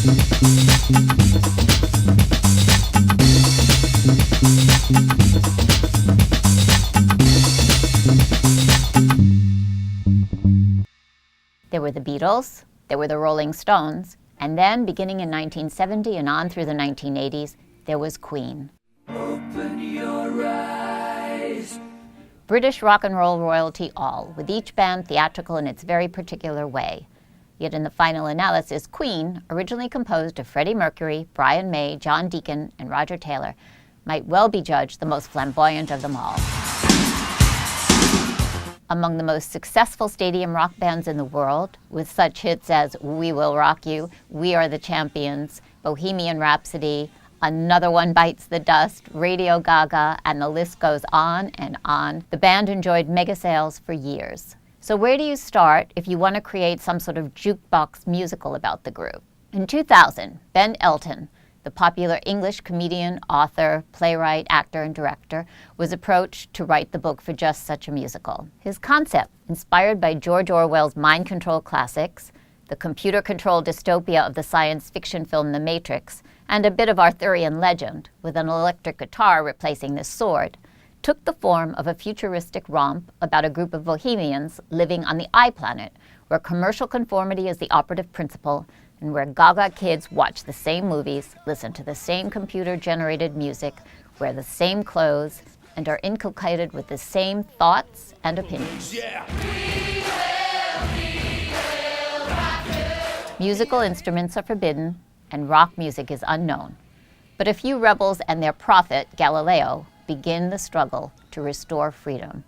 There were the Beatles, there were the Rolling Stones, and then, beginning in 1970 and on through the 1980s, there was Queen. Open your eyes. British rock and roll royalty all, with each band theatrical in its very particular way. Yet in the final analysis, Queen, originally composed of Freddie Mercury, Brian May, John Deacon, and Roger Taylor, might well be judged the most flamboyant of them all. Among the most successful stadium rock bands in the world, with such hits as We Will Rock You, We Are the Champions, Bohemian Rhapsody, Another One Bites the Dust, Radio Gaga, and the list goes on and on. The band enjoyed mega sales for years. So where do you start if you want to create some sort of jukebox musical about the group? In 2000, Ben Elton, the popular English comedian, author, playwright, actor, and director, was approached to write the book for just such a musical. His concept, inspired by George Orwell's mind control classics, the computer-controlled dystopia of the science fiction film The Matrix, and a bit of Arthurian legend, with an electric guitar replacing the sword, took the form of a futuristic romp about a group of bohemians living on the I-Planet, where commercial conformity is the operative principle, and where Gaga kids watch the same movies, listen to the same computer-generated music, wear the same clothes, and are inculcated with the same thoughts and opinions. Yeah. Musical instruments are forbidden, and rock music is unknown. But a few rebels and their prophet, Galileo, begin the struggle to restore freedom.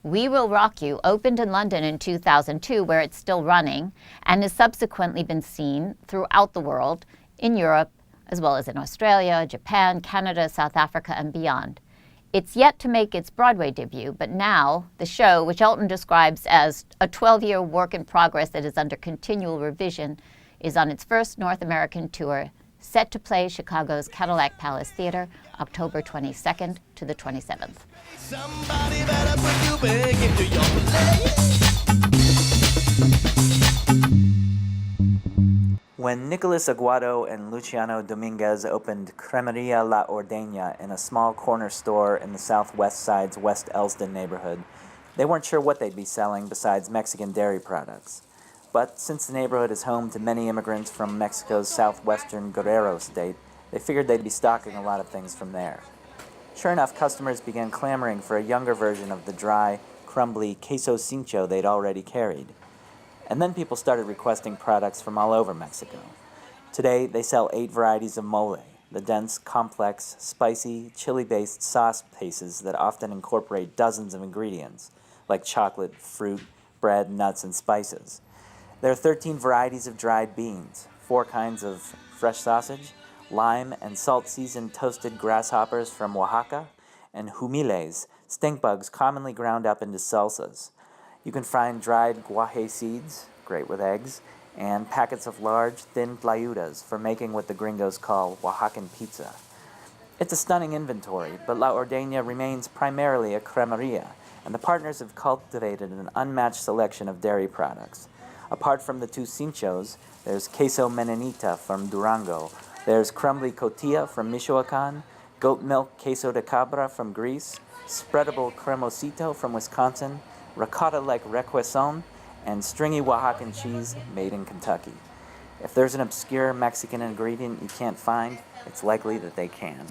We Will Rock You opened in London in 2002, where it's still running, and has subsequently been seen throughout the world, in Europe, as well as in Australia, Japan, Canada, South Africa, and beyond. It's yet to make its Broadway debut, but now the show, which Elton describes as a 12-year work in progress that is under continual revision, is on its first North American tour, set to play Chicago's Cadillac Palace Theater, October 22nd to the 27th. Somebody better put you back into your place. When Nicolas Aguado and Luciano Dominguez opened Cremeria La Ordeña in a small corner store in the Southwest Side's West Elsdon neighborhood, they weren't sure what they'd be selling besides Mexican dairy products. But since the neighborhood is home to many immigrants from Mexico's southwestern Guerrero state, they figured they'd be stocking a lot of things from there. Sure enough, customers began clamoring for a younger version of the dry, crumbly queso cincho they'd already carried. And then people started requesting products from all over Mexico. Today, they sell 8 varieties of mole, the dense, complex, spicy, chili-based sauce pastes that often incorporate dozens of ingredients, like chocolate, fruit, bread, nuts, and spices. There are 13 varieties of dried beans, 4 kinds of fresh sausage, lime and salt-seasoned toasted grasshoppers from Oaxaca, and humiles, stink bugs commonly ground up into salsas. You can find dried guaje seeds, great with eggs, and packets of large, thin tlayudas for making what the gringos call Oaxacan pizza. It's a stunning inventory, but La Ordeña remains primarily a cremeria, and the partners have cultivated an unmatched selection of dairy products. Apart from the 2 cinchos, there's queso menonita from Durango, there's crumbly cotilla from Michoacan, goat milk queso de cabra from Greece, spreadable cremosito from Wisconsin, ricotta-like requesón, and stringy Oaxacan cheese made in Kentucky. If there's an obscure Mexican ingredient you can't find, it's likely that they can.